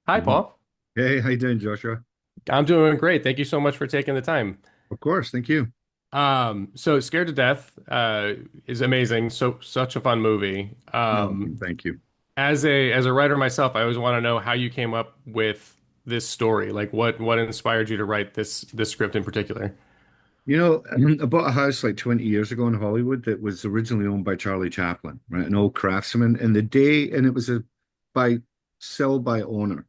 Hi, Mhm. Paul. Hey, how you doing, Joshua? I'm doing great. Thank you so much for taking the time. Of course, thank you. So Scared to Death is amazing. So such a fun movie. No, thank you. As a writer myself, I always want to know how you came up with this story. Like what inspired you to write this script in particular? You know, I bought a house like 20 years ago in Hollywood that was originally owned by Charlie Chaplin, right? An old craftsman. And it was a by sell by owner.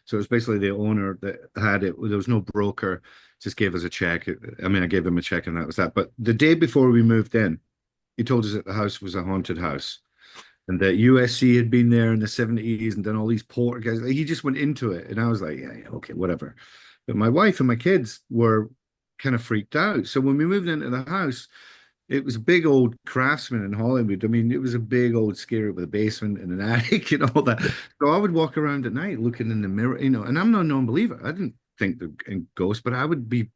So it was basically the owner that had it. There was no broker, just gave us a check. I mean, I gave him a check and that was that. But the day before we moved in, he told us that the house was a haunted house. And that USC had been there in the 70s and done all these poltergeists. Like, he just went into it. And I was like, yeah, yeah, okay, whatever. But my wife and my kids were kind of freaked out. So when we moved into the house, it was a big old craftsman in Hollywood. I mean, it was a big old scary with a basement and an attic and all that. So I would walk around at night looking in the mirror, and I'm not a non-believer. I didn't think in ghosts, but I would be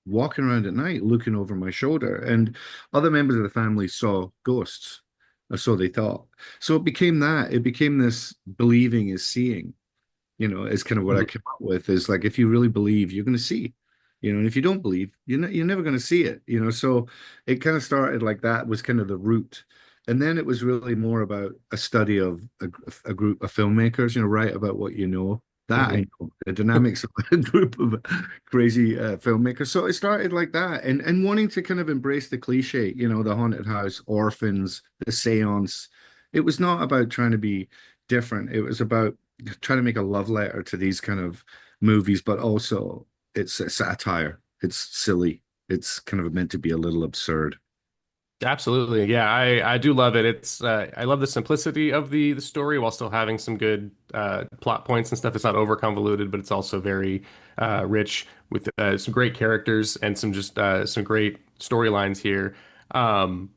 walking around at night looking over my shoulder, and other members of the family saw ghosts, or so they thought. So it became that. It became this believing is seeing, is kind of what I Mhm. came up with is like, if you really believe, you're going to see, and if you don't believe, you're never going to see it. So it kind of started like that was kind of the root. And then it was really more about a study of a group of filmmakers, write about what you know. That Mhm. I know, the dynamics of a group of crazy filmmakers. So it started like that, and wanting to kind of embrace the cliche, the haunted house, orphans, the seance. It was not about trying to be different. It was about trying to make a love letter to these kind of movies, but also it's a satire. It's silly. It's kind of meant to be a little absurd. Absolutely. Yeah, I do love it. I love the simplicity of the story while still having some good plot points and stuff. It's not over convoluted, but it's also very rich with some great characters and some great storylines here. Um,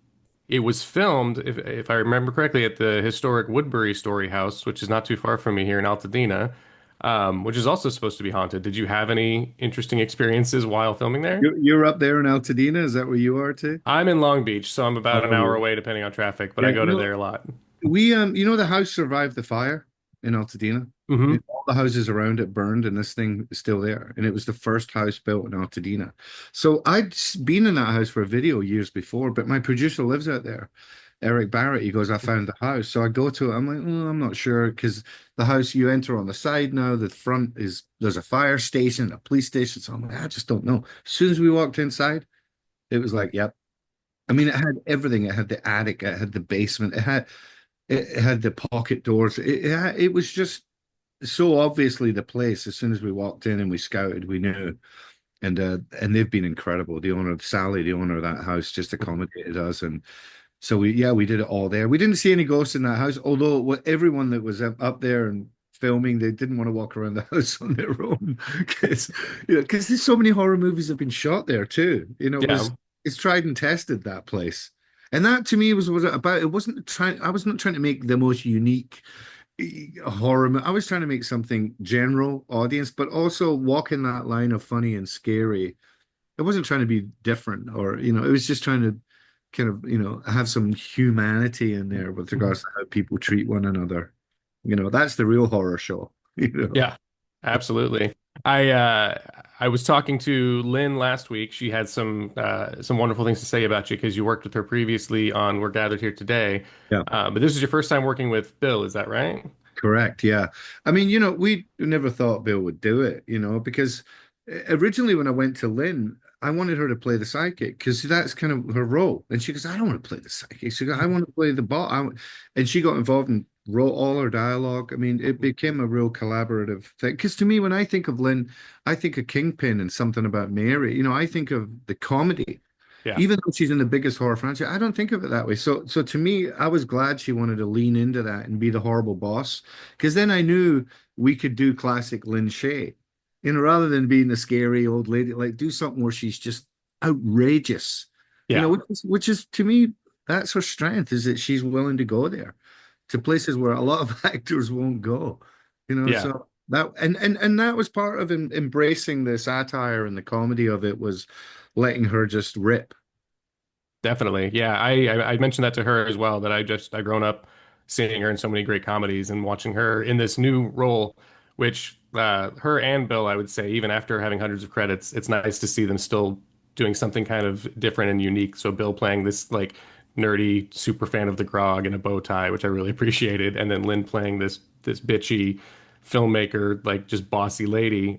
it was filmed, if I remember correctly, at the historic Woodbury Story House, which is not too far from me here in Altadena, which is also supposed to be haunted. Did you have any interesting experiences while filming there? You're up there in Altadena. Is that where you are too? I'm in Long Beach, so I'm about an Oh hour yeah. away depending on traffic, but I Yeah, go to there a lot. the house survived the fire in Altadena. Hmm. All the houses around it burned, and this thing is still there. And it was the first house built in Altadena. So been in that house for a video years before, but my producer lives out there, Eric Barrett. He goes, I found the house. So I go to it. I'm like, I'm not sure because the house you enter on the side now, the front there's a fire station, a police station. So I'm like, I just don't know. As soon as we walked inside, it was like, yep. I mean, it had everything. It had the attic, it had the basement, it had the pocket doors. It was just so obviously the place. As soon as we walked in and we scouted, we knew. And they've been incredible. The owner, Sally, the owner of that house, just accommodated us, and so we did it all there. We didn't see any ghosts in that house, although everyone that was up there and filming, they didn't want to walk around the house on their own because because there's so many horror movies have been shot there too. Yeah. It's tried and tested that place. And that to me was about it wasn't trying I was not trying to make the most unique I was trying to make something general audience, but also walk in that line of funny and scary. It wasn't trying to be different or, it was just trying to kind of, have some humanity in there with Mhm. regards to how people treat one another. That's the real horror show, you know. Yeah, absolutely. I was talking to Lynn last week. She had some wonderful things to say about you because you worked with her previously on We're Gathered Here Today. Yeah. But this is your first time working with Bill, is that right? Correct. Yeah. I mean, we never thought Bill would do it, because originally when I went to Lynn, I wanted her to play the sidekick because that's kind of her role. And she goes, I don't want to play the sidekick. She goes, I want to play the bot. And she got involved and wrote all her dialogue. I mean, it became a real collaborative thing. Because to me, when I think of Lynn, I think of Kingpin and something about Mary. I think of the comedy. Yeah. Even though she's in the biggest horror franchise, I don't think of it that way. So to me, I was glad she wanted to lean into that and be the horrible boss, because then I knew we could do classic Lynn Shay, rather than being the scary old lady, like do something where she's just outrageous, Yeah. which is to me, that's her strength, is that she's willing to go there to places where a lot of actors won't go, Yeah. so that and that was part of embracing the satire and the comedy of it was letting her just rip. Definitely. Yeah, I mentioned that to her as well, that I've grown up seeing her in so many great comedies and watching her in this new role which her and Bill, I would say, even after having hundreds of credits, it's nice to see them still doing something kind of different and unique. So Bill playing this like nerdy super fan of the grog in a bow tie, which I really appreciated, and then Lynn playing this bitchy filmmaker, like just bossy lady,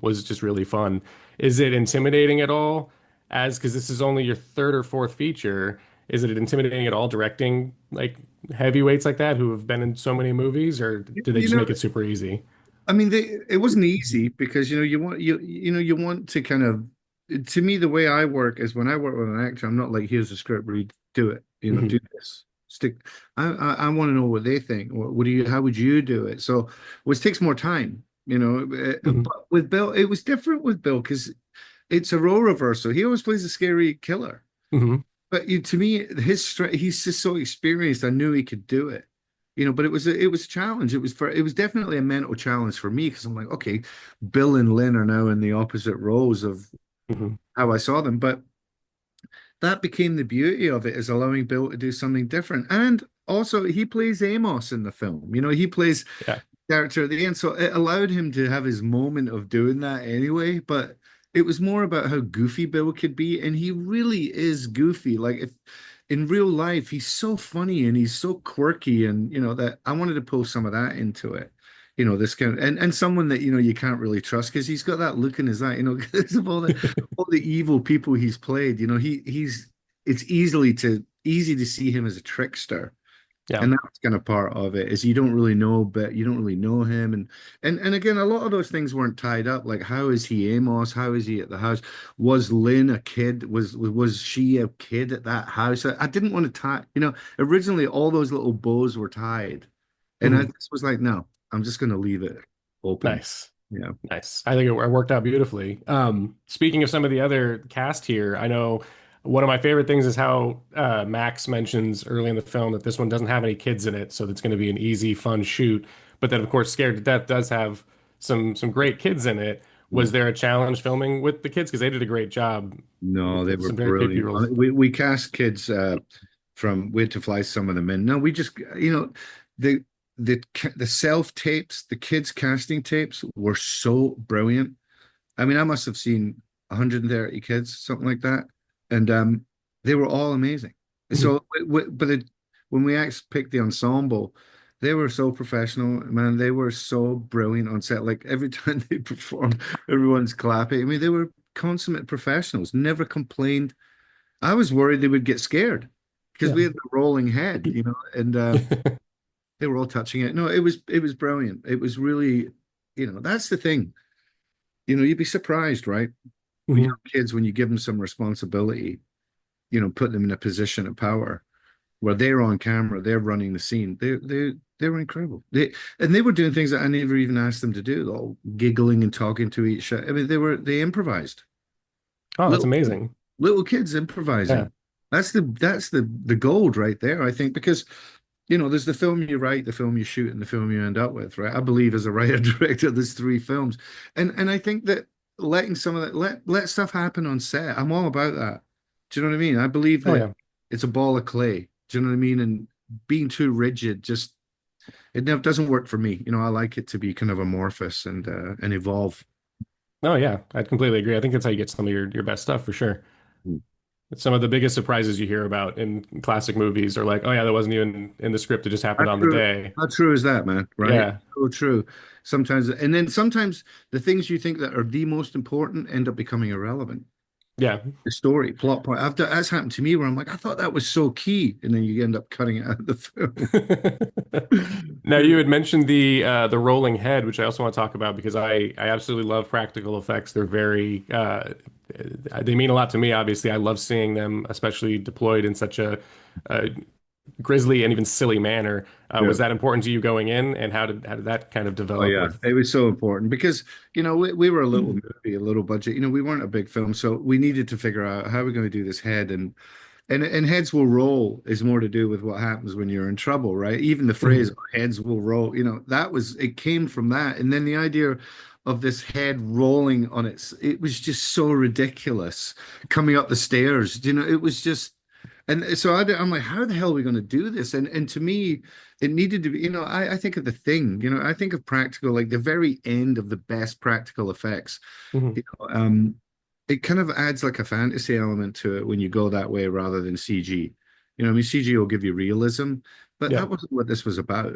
was just really fun. Is it intimidating at all? As because this is only your third or fourth feature, is it intimidating at all directing like heavyweights like that who have been in so many movies, or did they You just know, make it super easy? I mean, it wasn't easy because you want to kind of to me the way I work is when I work with an actor, I'm not like here's a script, read, do it, do Hmm. this, stick. I want to know what they think. What do you? How would you do it? So, which takes more time, Hmm. But with Bill, it was different with Bill because it's a role reversal. He always plays a scary killer. Hmm. But to me, he's just so experienced. I knew he could do it, But it was a challenge. It was definitely a mental challenge for me because I'm like, okay, Bill and Lynn are now in the opposite roles of Hmm. how I saw them. But that became the beauty of it is allowing Bill to do something different. And also, he plays Amos in the film. He plays Yeah. character at the end. So it allowed him to have his moment of doing that anyway. But it was more about how goofy Bill could be. And he really is goofy. Like if in real life, he's so funny and he's so quirky. And that I wanted to pull some of that into it. This kind of, and someone that you can't really trust because he's got that look in his eye, because of all the evil people he's played. He's it's easy to see him as a trickster, Yeah. and that's kind of part of it is you don't really know, but you don't really know him, and again, a lot of those things weren't tied up. Like, how is he Amos? How is he at the house? Was Lynn a kid? Was she a kid at that house? I didn't want to tie. Originally all those little bows were tied, and I Hmm. just was like, no, I'm just going to leave it open. Nice. Yeah. Nice. I think it worked out beautifully. Speaking of some of the other cast here, I know one of my favorite things is how Max mentions early in the film that this one doesn't have any kids in it, so it's going to be an easy, fun shoot. But then, of course, Scared to Death does have some great kids in it. Was there a challenge filming with the kids? Because they did a great job No, they with were some very creepy brilliant. roles. We cast kids from we had to fly some of them in. No, we just the the self tapes, the kids casting tapes were so brilliant. I mean, I must have seen 130 kids, something like that, and they were all amazing. Mhm. So, when we actually picked the ensemble, they were so professional, man. They were so brilliant on set. Like every time they performed, everyone's clapping. I mean, they were consummate professionals, never complained. I was worried they would get scared because Yeah. we had the rolling head, and they were all touching it. No, it was brilliant. It was really, that's the thing. You'd be surprised, right? With young Mhm. kids, when you give them some responsibility, put them in a position of power where they're on camera, they're running the scene. They were incredible. They were doing things that I never even asked them to do, all giggling and talking to each other. I mean, they improvised. Oh, that's Little amazing. little kids improvising. Yeah. That's the gold right there, I think, because there's the film you write, the film you shoot, and the film you end up with, right? I believe as a writer director, there's three films, and I think that letting some of that let stuff happen on set. I'm all about that. Do you know what I mean? I believe Oh, that yeah. it's a ball of clay. Do you know what I mean? And being too rigid just it never doesn't work for me. I like it to be kind of amorphous and evolve. Oh, yeah. I completely agree. I think that's how you get some of your best stuff for sure. Some of the biggest surprises you hear about in classic movies are like, oh yeah, that wasn't even in the script. It just How happened on the true, day. how true is that, man? Right? Yeah. So true. Sometimes, and then sometimes the things you think that are the most important end up becoming irrelevant. Yeah. The story, plot point. That's happened to me where I'm like, I thought that was so key, and then you end up cutting it out of the film. Now you had mentioned the rolling head, which I also want to talk about because I absolutely love practical effects. They're very they mean a lot to me, obviously. I love seeing them, especially deployed in such a grisly and even silly manner. Yeah. Was that important to you going in, and how did that kind of Oh develop yeah, with? it was so important because we were a little movie, a little budget. We weren't a big film, so we needed to figure out how we're going to do this head, and heads will roll is more to do with what happens when you're in trouble, right? Even the phrase Mhm. heads will roll, it came from that. And then the idea of this head rolling on it was just so ridiculous coming up the stairs. It was just, And so I'm like, how the hell are we going to do this? And to me, it needed to be, I think of the thing, I think of practical, like the very end of the best practical effects. Hmm. You know, it kind of adds like a fantasy element to it when you go that way rather than CG. I mean, CG will give you realism, but Yeah. that wasn't what this was about.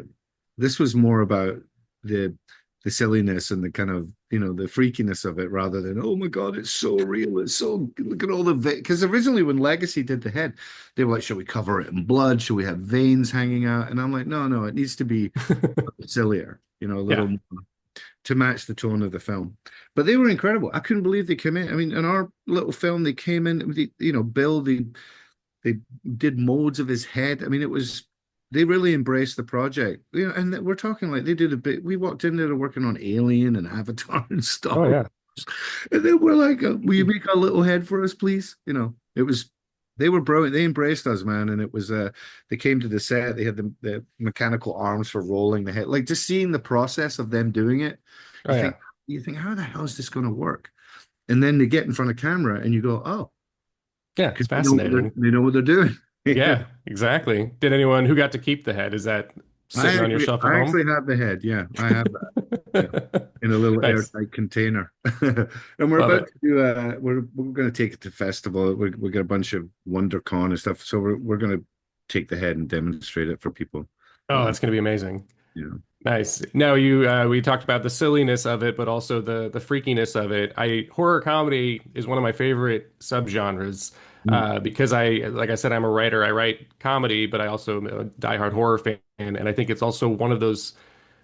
This was more about the the silliness and the kind of the freakiness of it rather than oh my God, it's so real, it's so look at all the because originally when Legacy did the head, they were like, should we cover it in blood, should we have veins hanging out, and I'm like, no, no, it needs to be sillier, a little Yeah. more to match the tone of the film. But they were incredible. I couldn't believe they came in. I mean, in our little film, they came in, Bill, they did molds of his head. I mean, they really embraced the project. And we're talking like they did a bit. We walked in there working on Alien and Avatar and Star Oh Wars. yeah. And then we're like, will you make a little head for us, please? It was they were brilliant. They embraced us, man. And it was they came to the set, they had the mechanical arms for rolling the head. Like just seeing the process of them doing it, Oh you think yeah. you think, how the hell is this going to work? And then they get in front of camera and you go, oh, Yeah. It's because fascinating. they know what they're doing. Yeah, exactly. Did anyone who got to keep the head? Is that sitting on your shelf at I home? actually have the head. Yeah, I have that. Yeah, in a little Nice. airtight container. And we're Love about it. to do we're going to take it to festival. We got a bunch of WonderCon and stuff, so we're going to take the head and demonstrate it for people. Oh, that's going to be amazing. Yeah. Nice. Now we talked about the silliness of it, but also the freakiness of it. Horror comedy is one of my favorite subgenres Mm. because like I said, I'm a writer. I write comedy, but I also am a diehard horror fan, and I think it's also one of those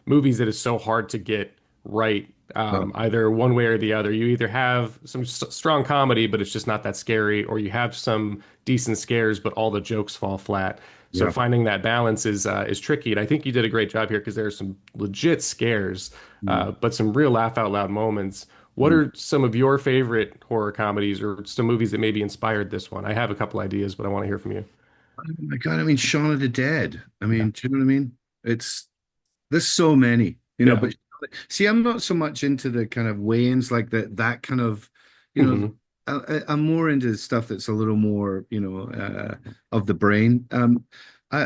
movies that is so hard to get right, Oh, either one way or the other. You either have some strong comedy, but it's just not that scary, or you have some decent scares, but all the jokes fall flat. So yeah. finding that balance is tricky, and I think you did a great job here because there are some legit scares, Mm. but some real laugh out loud moments. What Mm. are some of your favorite horror comedies or some movies that maybe inspired this one? I have a couple ideas, but I want to hear from you. Oh my God, I mean, Shaun of the Dead. I Yeah. mean, do you know what I mean? It's There's so many, Yeah. but see, I'm not so much into the kind of Wayans like that kind of, you know, Hmm. I'm more into stuff that's a little more, of the brain.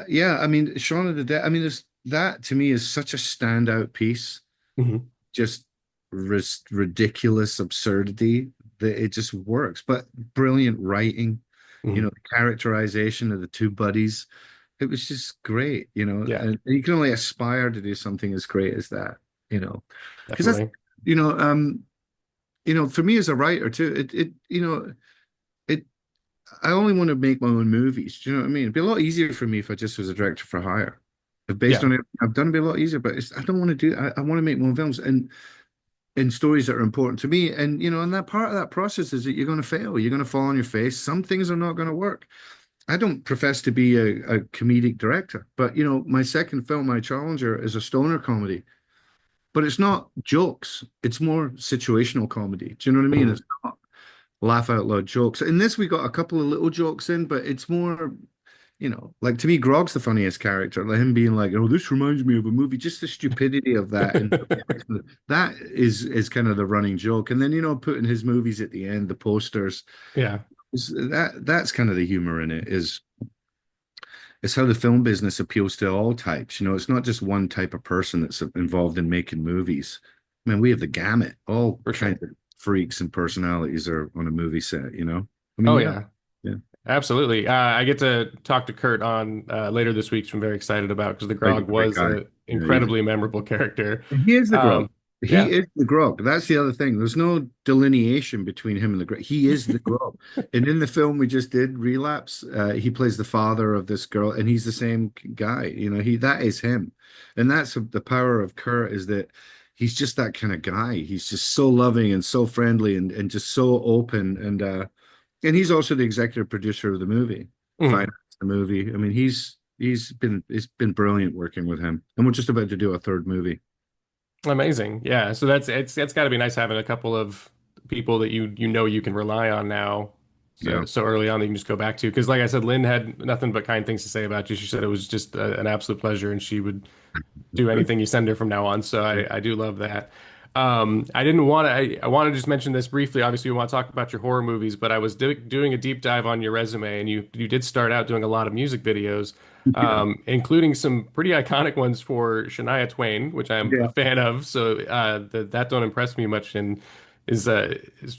Yeah, I mean, Shaun of the Dead, I mean, that to me is such a standout piece, Hmm. just ridiculous absurdity that it just works, but brilliant writing, Hmm. the characterization of the two buddies. It was just great, Yeah, and you can only aspire to do something as great as that, because that's, definitely. you know, um, for me as a writer too, it, I only want to make my own movies. Do you know what I mean? It'd be a lot easier for me if I just was a director for hire. If based Yeah, on it, I've done it'd be a lot easier, but I don't want to do, I want to make my own films and stories that are important to me. And, and that part of that process is that you're going to fail. You're going to fall on your face. Some things are not going to work. I don't profess to be a comedic director, but my second film, My Challenger, is a stoner comedy, but it's not jokes. It's more situational comedy. Do you know what I mean? mhm. It's not laugh out loud jokes. In this, we got a couple of little jokes in, but it's more, like to me, Grog's the funniest character. Like him being like, "Oh, this reminds me of a movie." Just the stupidity of that, and that is kind of the running joke. And then putting his movies at the end, the posters. Yeah, That's kind of the humor in it. It's how the film business appeals to all types. It's not just one type of person that's involved in making movies. I mean, we have the gamut. All for kinds sure. of freaks and personalities are on a movie set. I mean, Oh yeah, yeah, yeah. absolutely. I get to talk to Kurt on later this week, which I'm very excited about because the Like, Grog great was guy. an Yeah, he's incredibly memorable character. he is the Grog. He Yeah, is the Grog. That's the other thing. There's no delineation between him and the Grog. He is the Grog. And in the film we just did, Relapse, he plays the father of this girl, and he's the same guy. That is him. And that's the power of Kurt is that he's just that kind of guy. He's just so loving and so friendly and just so open. And he's also the executive producer of the movie, mhm. finance the movie. I mean, it's been brilliant working with him. And we're just about to do a third movie. Amazing. Yeah, so it's got to be nice having a couple of people that you can rely on now. Yeah. So early on that you can just go back to because, like I said, Lynn had nothing but kind things to say about you. She said it was just an absolute pleasure, and she would do anything you send her from now on. So I do love that. I didn't want to. I want to just mention this briefly. Obviously, we want to talk about your horror movies, but I was doing a deep dive on your resume, and you did start out doing a lot of music videos, Yeah. including some pretty iconic ones for Shania Twain, which I'm a Yeah. fan of. So that don't impress me much, and is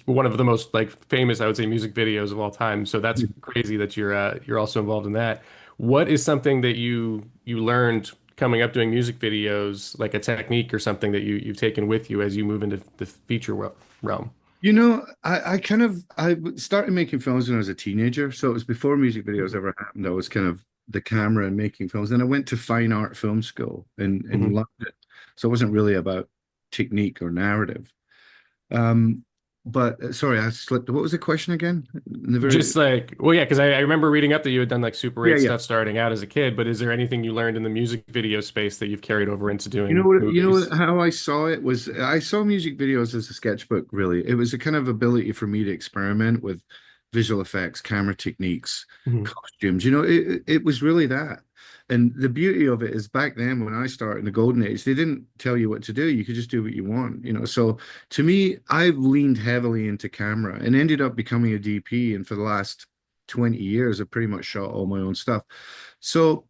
one of the most like famous, I would say, music videos of all time. So that's crazy that you're also involved in that. What is something that you learned coming up doing music videos, like a technique or something that you've taken with you as you move into the feature realm? I started making films when I was a teenager, so it was before music videos Mhm. ever happened. I was kind of the camera and making films. Then I went to fine art film school in Mhm. London, so it wasn't really about technique or narrative. Um, but sorry, I slipped. What was the question again? In the very Just like, well, yeah, because I remember reading up that you had done like Super Yeah, 8 yeah. stuff starting out as a kid, but is there anything you learned in the music video space that you've carried over into You know doing what? movies? How I saw it was I saw music videos as a sketchbook. Really, it was a kind of ability for me to experiment with visual effects, camera techniques, Mhm. costumes. It was really that. And the beauty of it is back then when I started in the golden age, they didn't tell you what to do. You could just do what you want. So to me, I've leaned heavily into camera and ended up becoming a DP. And for the last 20 years, I've pretty much shot all my own stuff. So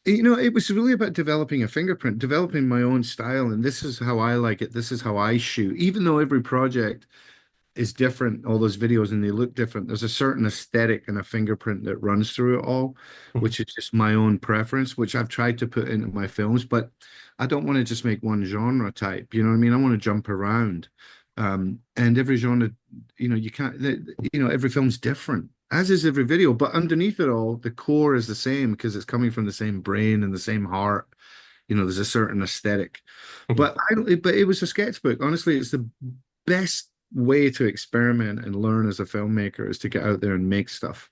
it was really about developing a fingerprint, developing my own style, and this is how I like it. This is how I shoot. Even though every project is different, all those videos, and they look different, there's a certain aesthetic and a fingerprint that runs through it all, Mhm. which is just my own preference, which I've tried to put into my films, but I don't want to just make one genre type. You know what I mean? I want to jump around. And every genre, you can't, every film's different, as is every video, but underneath it all, the core is the same because it's coming from the same brain and the same heart. There's a certain aesthetic. Mhm. But it was a sketchbook. Honestly, it's the best way to experiment and learn as a filmmaker is to get out there and make stuff.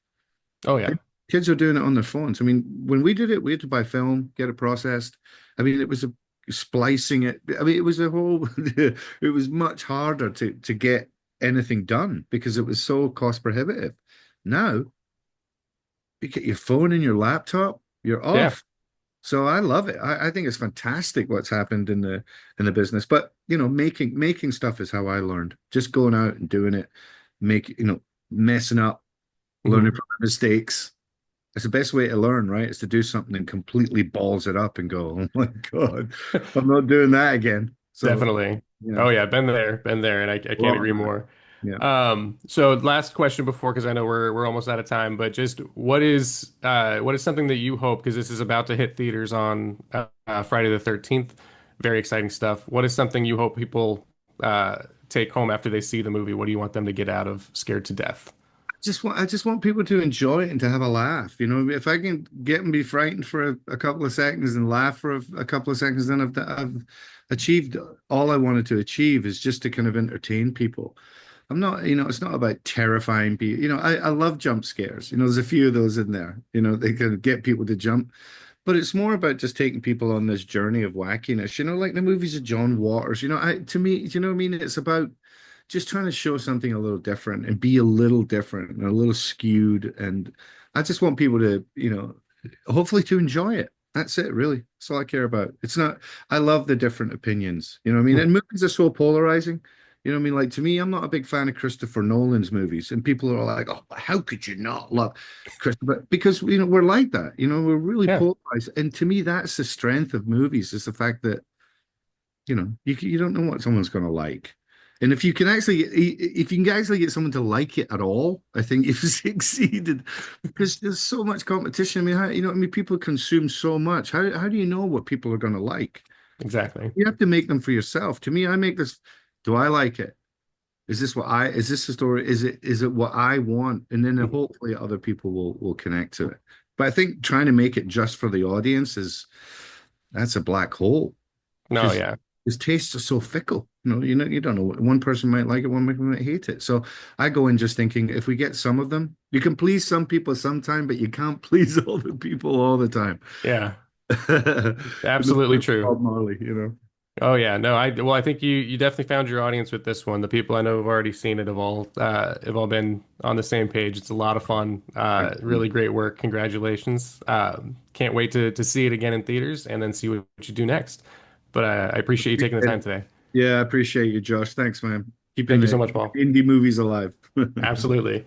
Oh yeah. Kids are doing it on their phones. I mean, when we did it, we had to buy film, get it processed. I mean, it was a splicing it. I mean, it was a whole, it was much harder to get anything done because it was so cost prohibitive. Now, you get your phone and your laptop, you're Yeah. off. So I love it. I think it's fantastic what's happened in the business. But making stuff is how I learned. Just going out and doing it, messing up, learning Mhm. from mistakes. It's the best way to learn, right? Is to do something and completely balls it up and go, oh my God, I'm not doing that again. So Definitely. yeah, Oh yeah, been there, and I a can't lot of agree that. more. Yeah. So last question before, because I know we're almost out of time, but just what is something that you hope, because this is about to hit theaters on Friday the 13th, very exciting stuff. What is something you hope people take home after they see the movie? What do you want them to get out of Scared to Death? I just want people to enjoy it and to have a laugh. If I can get them be frightened for a couple of seconds and laugh for a couple of seconds, then I've achieved all I wanted to achieve is just to kind of entertain people. I'm not, it's not about terrifying people. I love jump scares. There's a few of those in there. They can get people to jump, but it's more about just taking people on this journey of wackiness. Like the movies of John Waters. To me, you know what I mean? It's about just trying to show something a little different and be a little different and a little skewed. And I just want people to, hopefully to enjoy it. That's it, really. That's all I care about. It's not, I love the different opinions. You know what I mean? Hmm. And movies are so polarizing. You know what I mean? Like to me, I'm not a big fan of Christopher Nolan's movies. And people are like, oh, how could you not love Christopher? Because, we're like that. We're really Yeah, polarized. And to me, that's the strength of movies is the fact that you don't know what someone's going to like. And if you can actually get someone to like it at all, I think you've succeeded because there's so much competition. I mean, people consume so much. How do you know what people are going to like? exactly. You have to make them for yourself. To me, I make this. Do I like it? Is this the story? Is it what I want? And then Mhm. hopefully other people will connect to it. But I think trying to make it just for the audience that's a black hole No, because yeah. his tastes are so fickle. You don't know. One person might like it, one person might hate it. So I go in just thinking if we get some of them, you can please some people sometime, but you can't please all the people all the time. Yeah, In the absolutely words of true. Bob Marley. Oh yeah, no, I think you definitely found your audience with this one. The people I know have already seen it have all been on the same page. It's a lot of fun. Thank you. Really great work. Congratulations. Can't wait to see it again in theaters and then see what you do next. But I appreciate you taking the time today. Yeah, I appreciate you, Josh. Thanks, man. Keeping Thank you so the much, Paul. indie movies alive. Absolutely.